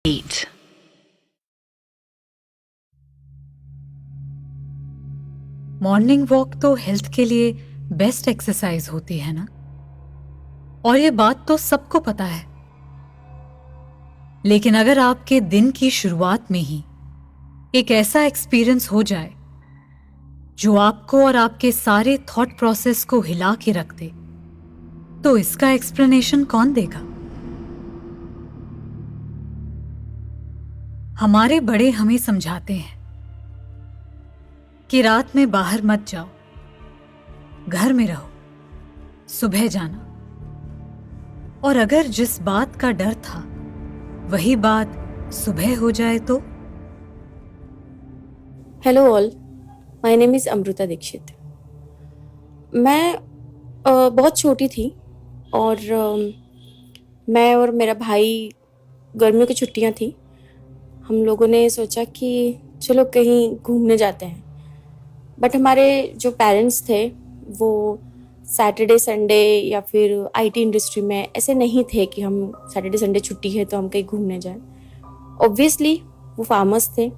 8. Morning walk तो health के लिए बेस्ट एक्सरसाइज होती है ना, और ये बात तो सबको पता है। लेकिन अगर आपके दिन की शुरुआत में ही एक ऐसा एक्सपीरियंस हो जाए जो आपको और आपके सारे थॉट प्रोसेस को हिला के रख दे, तो इसका एक्सप्लेनेशन कौन देगा? हमारे बड़े हमें समझाते हैं कि रात में बाहर मत जाओ, घर में रहो, सुबह जाना। और अगर जिस बात का डर था वही बात सुबह हो जाए तो? Hello all, my name is Amrita Dikshit. मैं बहुत छोटी थी और मैं और मेरा भाई, गर्मियों की छुट्टियां थी, हम लोगों ने सोचा कि चलो कहीं घूमने जाते हैं। बट हमारे जो पेरेंट्स थे वो सैटरडे संडे या फिर आईटी इंडस्ट्री में ऐसे नहीं थे कि हम सैटरडे संडे छुट्टी है तो हम कहीं घूमने जाएं। ऑब्वियसली वो फार्मर्स थे,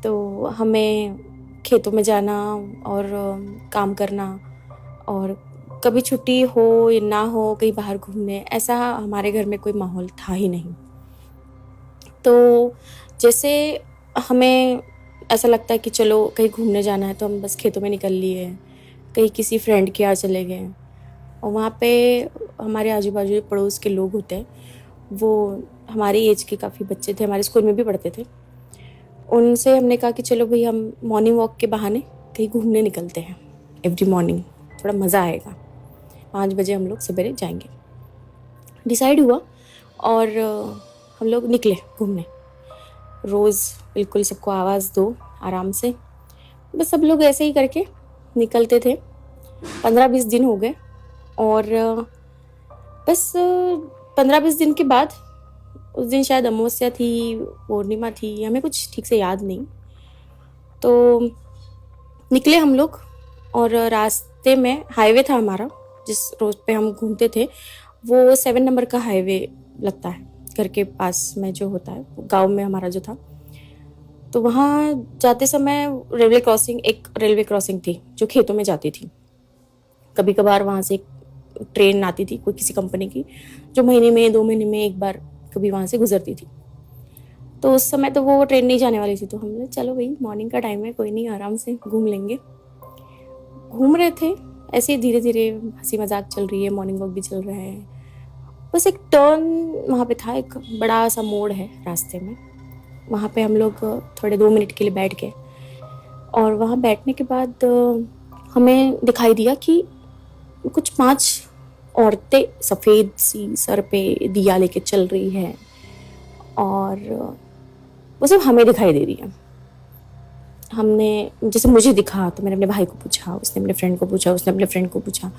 तो हमें खेतों में जाना और काम करना, और कभी छुट्टी हो या ना हो कहीं बाहर घूमने, ऐसा हमारे घर में कोई माहौल था ही नहीं। तो जैसे हमें ऐसा लगता है कि चलो कहीं घूमने जाना है तो हम बस खेतों में निकल लिए, कहीं किसी फ्रेंड के यहाँ चले गए, और वहाँ पे हमारे आजू बाजू पड़ोस के लोग होते हैं, वो हमारी एज के काफ़ी बच्चे थे, हमारे स्कूल में भी पढ़ते थे। उनसे हमने कहा कि चलो भाई हम मॉर्निंग वॉक के बहाने कहीं घूमने निकलते हैं एवरी मॉर्निंग, थोड़ा मज़ा आएगा। 5 बजे हम लोग सवेरे जाएंगे, डिसाइड हुआ और हम लोग निकले घूमने। रोज़ बिल्कुल सबको आवाज़ दो आराम से, बस सब लोग ऐसे ही करके निकलते थे। 15-20 दिन हो गए और बस 15-20 दिन के बाद, उस दिन शायद अमावस्या थी, पूर्णिमा थी, हमें कुछ ठीक से याद नहीं, तो निकले हम लोग। और रास्ते में हाईवे था हमारा, जिस रोड पे हम घूमते थे वो 7 नंबर का हाईवे लगता है घर के पास में, जो होता है गांव में हमारा जो था। तो वहाँ जाते समय एक रेलवे क्रॉसिंग थी जो खेतों में जाती थी। कभी कभार वहाँ से एक ट्रेन आती थी कोई किसी कंपनी की, जो महीने में 2 महीने में एक बार कभी वहाँ से गुजरती थी। तो उस समय तो वो ट्रेन नहीं जाने वाली थी, तो हमने चलो भाई मॉर्निंग का टाइम है, कोई नहीं, आराम से घूम लेंगे। घूम रहे थे ऐसे ही, धीरे धीरे हंसी मजाक चल रही है, मॉर्निंग वॉक भी चल रहा है। बस एक टर्न वहाँ पे था, एक बड़ा सा मोड़ है रास्ते में, वहाँ पे हम लोग थोड़े 2 मिनट के लिए बैठ गए। और वहाँ बैठने के बाद हमें दिखाई दिया कि कुछ 5 औरतें सफ़ेद सी सर पे दिया लेके चल रही है, और वो सब हमें दिखाई दे रही है। हमने, जैसे मुझे दिखा तो मैंने अपने भाई को पूछा, उसने अपने फ्रेंड को पूछा, उसने अपने फ्रेंड को पूछा,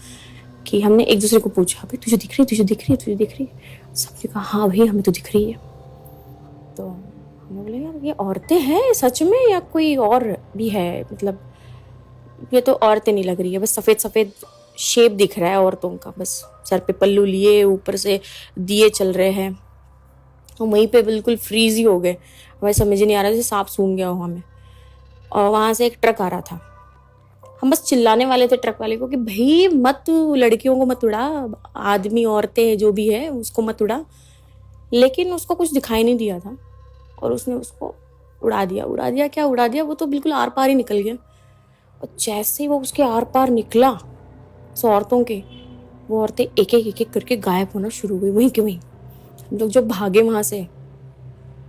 कि हमने एक दूसरे को पूछा भाई तुझे दिख रही है, तुझे दिख रही है, तुझे दिख रही है? सबने कहा हाँ भाई हमें तो दिख रही है। तो हमने बोला यार ये औरतें हैं सच में या कोई और भी है, मतलब ये तो औरतें नहीं लग रही है, बस सफ़ेद सफ़ेद शेप दिख रहा है औरतों का, बस सर पे पल्लू लिए ऊपर से दिए चल रहे हैं। और वहीं पे बिल्कुल फ्रीज ही हो गए, हमें समझ ही नहीं आ रहा, जैसे सांप सूंघ गया हो हमें। और वहाँ से एक ट्रक आ रहा था, हम बस चिल्लाने वाले थे ट्रक वाले को कि भाई मत, लड़कियों को मत उड़ा, आदमी औरतें जो भी है उसको मत उड़ा। लेकिन उसको कुछ दिखाई नहीं दिया था और उसने उसको उड़ा दिया। उड़ा दिया क्या उड़ा दिया, वो तो बिल्कुल आर पार ही निकल गया। और जैसे ही वो उसके आर पार निकला उस औरतों के, वो औरतें एक एक करके गायब होना शुरू हुई वहीं के वहीं। हम लोग जो भागे वहां से,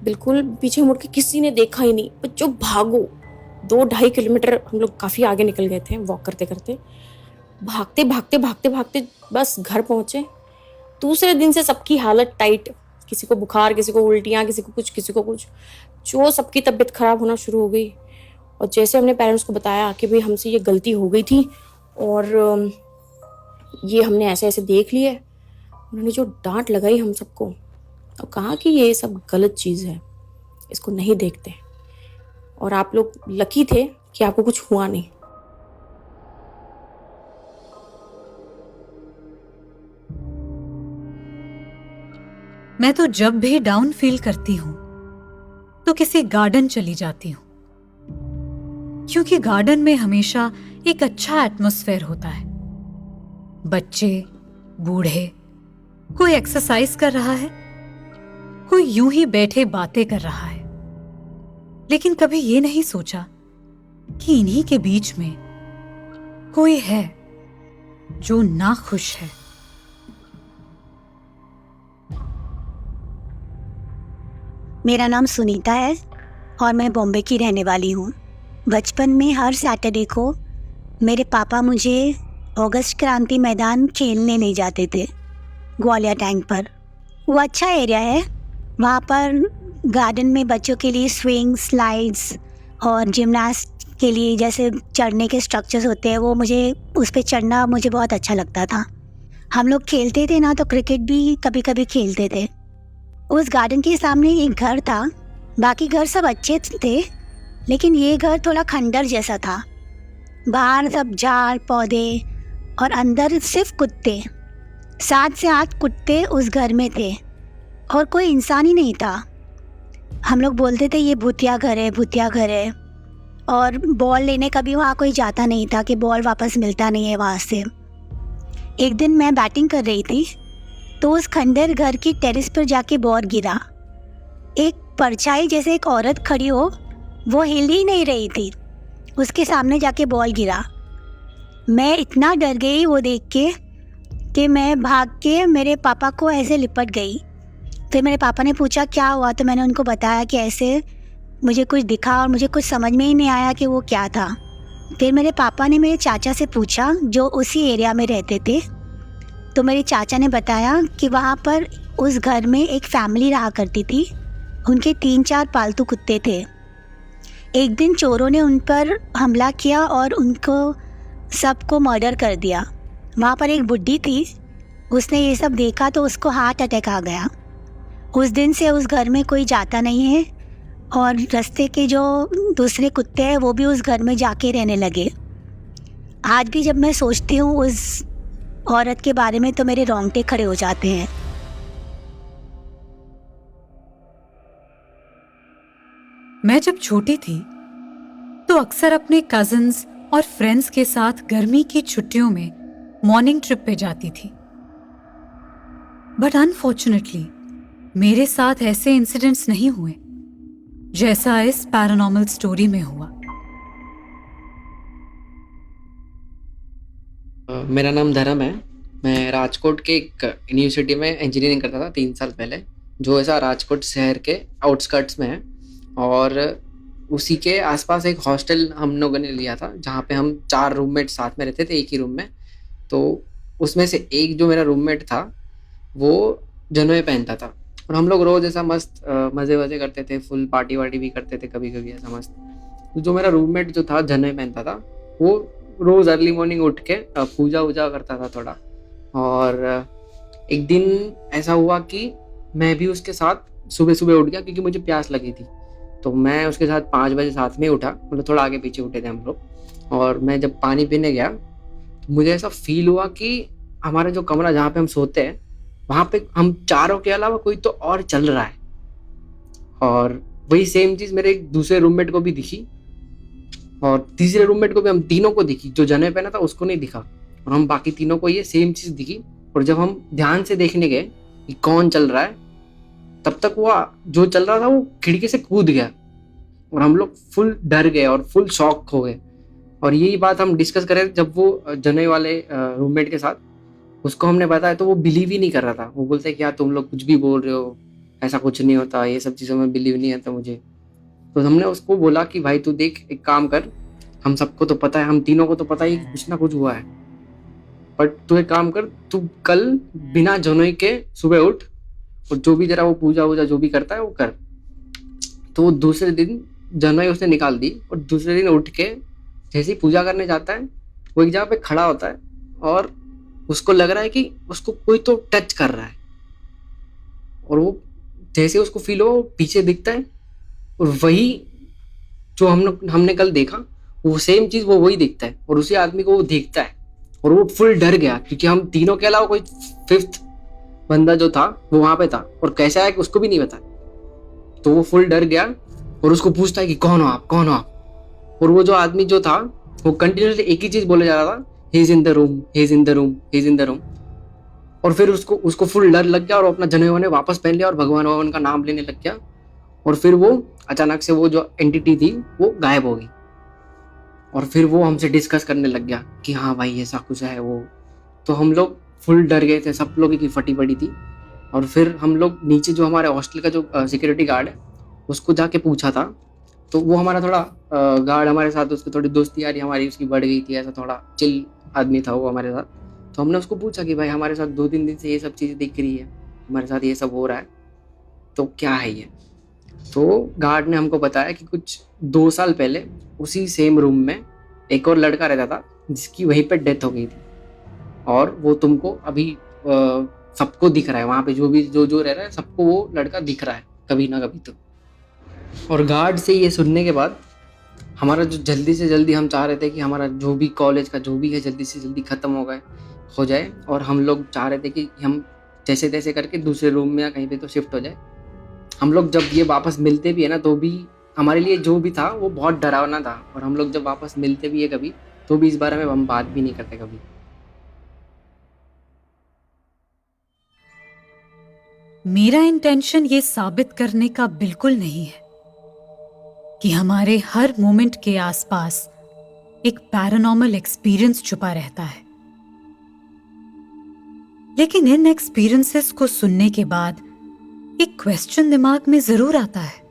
बिल्कुल पीछे मुड़ के किसी ने देखा ही नहीं, पर जो भागो 2-2.5 किलोमीटर हम लोग काफी आगे निकल गए थे वॉक करते करते, भागते भागते भागते भागते बस घर पहुंचे। दूसरे दिन से सबकी हालत टाइट, किसी को बुखार, किसी को उल्टियां, किसी को कुछ, किसी को कुछ, जो सबकी तबीयत खराब होना शुरू हो गई। और जैसे हमने पेरेंट्स को बताया कि भाई हमसे ये गलती हो गई थी और ये हमने ऐसे ऐसे देख लिए, उन्होंने जो डांट लगाई हम सबको और कहा कि ये सब गलत चीज़ है, इसको नहीं देखते, और आप लोग लकी थे कि आपको कुछ हुआ नहीं। मैं तो जब भी डाउन फील करती हूँ तो किसी गार्डन चली जाती हूँ, क्योंकि गार्डन में हमेशा एक अच्छा एटमॉस्फेयर होता है। बच्चे, बूढ़े, कोई एक्सरसाइज कर रहा है, कोई यूं ही बैठे बातें कर रहा है। लेकिन कभी ये नहीं सोचा कि इन्हीं के बीच में कोई है जो नाखुश है। मेरा नाम सुनीता है और मैं बॉम्बे की रहने वाली हूँ। बचपन में हर सैटरडे को मेरे पापा मुझे अगस्त क्रांति मैदान खेलने ले जाते थे, ग्वालियर टैंक पर। वो अच्छा एरिया है, वहाँ पर गार्डन में बच्चों के लिए स्विंग, स्लाइड्स और जिम्नास्ट के लिए जैसे चढ़ने के स्ट्रक्चर्स होते हैं, वो मुझे उस पर चढ़ना मुझे बहुत अच्छा लगता था। हम लोग खेलते थे ना, तो क्रिकेट भी कभी कभी खेलते थे। उस गार्डन के सामने एक घर था, बाकी घर सब अच्छे थे, लेकिन ये घर थोड़ा खंडर जैसा था। बाहर सब झाड़ पौधे और अंदर सिर्फ कुत्ते। 7 से 8 कुत्ते उस घर में थे और कोई इंसान ही नहीं था। हम लोग बोलते थे ये भूतिया घर है, भूतिया घर है। और बॉल लेने कभी वहाँ कोई जाता नहीं था कि बॉल वापस मिलता नहीं है वहाँ से। एक दिन मैं बैटिंग कर रही थी तो उस खंडर घर की टेरेस पर जाके बॉल गिरा। एक परछाई जैसे एक औरत खड़ी हो, वो हिल ही नहीं रही थी, उसके सामने जाके बॉल गिरा। मैं इतना डर गई वो देख के कि मैं भाग के मेरे पापा को ऐसे लिपट गई। फिर मेरे पापा ने पूछा क्या हुआ, तो मैंने उनको बताया कि ऐसे मुझे कुछ दिखा और मुझे कुछ समझ में ही नहीं आया कि वो क्या था। फिर मेरे पापा ने मेरे चाचा से पूछा जो उसी एरिया में रहते थे, तो मेरे चाचा ने बताया कि वहाँ पर उस घर में एक फैमिली रहा करती थी, उनके 3-4 पालतू कुत्ते थे। एक दिन चोरों ने उन पर हमला किया और उनको सबको मर्डर कर दिया। वहाँ पर एक बुड्ढी थी, उसने ये सब देखा तो उसको हार्ट अटैक आ गया। उस दिन से उस घर में कोई जाता नहीं है और रास्ते के जो दूसरे कुत्ते हैं वो भी उस घर में जाके रहने लगे। आज भी जब मैं सोचती हूँ उस औरत के बारे में तो मेरे रोंगटे खड़े हो जाते हैं। मैं जब छोटी थी तो अक्सर अपने कजिन्स और फ्रेंड्स के साथ गर्मी की छुट्टियों में मॉर्निंग ट्रिप पे जाती थी। बट अनफॉर्चुनेटली मेरे साथ ऐसे इंसिडेंट्स नहीं हुए जैसा इस पैरानॉर्मल स्टोरी में हुआ। मेरा नाम धर्म है। मैं राजकोट के एक यूनिवर्सिटी में इंजीनियरिंग करता था 3 साल पहले, जो ऐसा राजकोट शहर के आउटस्कर्ट्स में है। और उसी के आसपास एक हॉस्टल हम लोगों ने लिया था, जहाँ पे हम 4 रूममेट साथ में रहते थे एक ही रूम में। तो उसमें से एक जो मेरा रूममेट था वो जनोए पहनता था और हम लोग रोज़ ऐसा मस्त मज़े वज़े करते थे, फुल पार्टी वार्टी भी करते थे कभी कभी ऐसा मस्त। तो जो मेरा रूममेट जो था जनोए पहनता था, वो रोज़ अर्ली मॉर्निंग उठ के पूजा वूजा करता था थोड़ा। और एक दिन ऐसा हुआ कि मैं भी उसके साथ सुबह सुबह उठ गया क्योंकि मुझे प्यास लगी थी। तो मैं उसके साथ 5 बजे साथ में उठा, मतलब थोड़ा आगे पीछे उठे थे हम लोग। और मैं जब पानी पीने गया तो मुझे ऐसा फील हुआ कि हमारा जो कमरा जहाँ पे हम सोते हैं वहाँ पे हम चारों के अलावा कोई तो और चल रहा है। और वही सेम चीज़ मेरे एक दूसरे रूममेट को भी दिखी और तीसरे रूममेट को भी, हम तीनों को दिखी। जो जने पहना था उसको नहीं दिखा और हम बाकी तीनों को ये सेम चीज़ दिखी। और जब हम ध्यान से देखने गए कि कौन चल रहा है, तब तक वो जो चल रहा था वो खिड़की से कूद गया और हम लोग फुल डर गए और फुल शॉक हो गए। और यही बात हम डिस्कस करें जब वो जने वाले रूममेट के साथ, उसको हमने बताया तो वो बिलीव ही नहीं कर रहा था। वो बोलते कि यार तुम लोग कुछ भी बोल रहे हो, ऐसा कुछ नहीं होता, ये सब चीज़ों में बिलीव नहीं आता मुझे। तो हमने उसको बोला कि भाई तू देख, एक काम कर, हम सबको तो पता है, हम तीनों को तो पता ही कुछ ना कुछ हुआ है, बट तू एक काम कर, तू कल बिना जनोई के सुबह उठ और जो भी जरा वो पूजा वूजा जो भी करता है वो कर। तो वो दूसरे दिन जनोई उसने निकाल दी और दूसरे दिन उठ के जैसे ही पूजा करने जाता है वो एक जगह पे खड़ा होता है और उसको लग रहा है कि उसको कोई तो टच कर रहा है। और वो जैसे उसको फील हो पीछे दिखता है और वही जो हमने कल देखा वो सेम चीज़ वो वही दिखता है और उसी आदमी को वो देखता है। और वो फुल डर गया क्योंकि हम तीनों के अलावा कोई 5th बंदा जो था वो वहाँ पे था और कैसे आया कि उसको भी नहीं पता। तो वो फुल डर गया और उसको पूछता है कि कौन हो आप, कौन हो आप। और वो जो आदमी जो था वो कंटिन्यूसली एक ही चीज बोले जा रहा था, he is in the room, he is in the room, he is in the room. और फिर उसको फुल डर लग गया और वो अपना जने वने वापस पहन लिया और भगवान भगवान का नाम लेने लग गया। और फिर वो अचानक से वो जो एंटिटी थी वो गायब हो गई। और फिर वो हमसे डिस्कस करने लग गया कि हाँ भाई ऐसा कुछ है वो। तो हम लोग फुल डर गए थे, सब लोगों की फटी पड़ी थी। और फिर हम लोग नीचे जो हमारे हॉस्टल का जो सिक्योरिटी गार्ड है उसको जाके पूछा था। तो वो हमारा थोड़ा गार्ड हमारे साथ, उसकी थोड़ी दोस्ती यारी हमारी उसकी बढ़ गई थी, ऐसा थोड़ा चिल आदमी था वो हमारे साथ। तो हमने उसको पूछा कि भाई हमारे साथ 2-3 दिन से ये सब चीज़ें दिख रही है, हमारे साथ ये सब हो रहा है, तो क्या है ये। तो गार्ड ने हमको बताया कि कुछ 2 साल पहले उसी सेम रूम में एक और लड़का रहता था जिसकी वहीं पे डेथ हो गई थी। और वो तुमको अभी सबको दिख रहा है, वहाँ पे जो रह रहा है सबको वो लड़का दिख रहा है कभी ना कभी तो। और गार्ड से ये सुनने के बाद हमारा जो जल्दी से जल्दी हम चाह रहे थे कि हमारा जो भी कॉलेज का जो भी है जल्दी से जल्दी ख़त्म हो जाए। और हम लोग चाह रहे थे कि हम जैसे तैसे करके दूसरे रूम में या कहीं पे तो शिफ्ट हो जाए। हम लोग जब ये वापस मिलते भी है ना तो भी हमारे लिए जो भी था वो बहुत डरावना था। और हम लोग जब वापस मिलते भी है कभी तो भी इस बारे में हम बात भी नहीं करते कभी। मेरा इंटेंशन ये साबित करने का बिल्कुल नहीं है कि हमारे हर मोमेंट के आसपास एक पैरानॉर्मल एक्सपीरियंस छुपा रहता है। लेकिन इन एक्सपीरियंसेस को सुनने के बाद एक क्वेश्चन दिमाग में जरूर आता है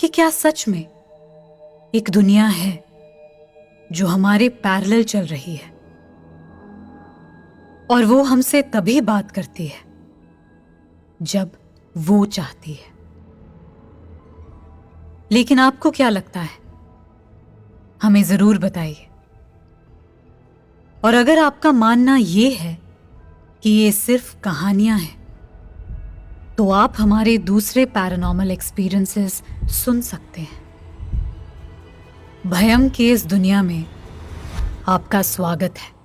कि क्या सच में एक दुनिया है जो हमारे पैरेलल चल रही है और वो हमसे तभी बात करती है जब वो चाहती है। लेकिन आपको क्या लगता है, हमें जरूर बताइए। और अगर आपका मानना ये है कि ये सिर्फ कहानियां हैं तो आप हमारे दूसरे पैरानॉर्मल एक्सपीरियंसेस सुन सकते हैं। भयम की इस दुनिया में आपका स्वागत है।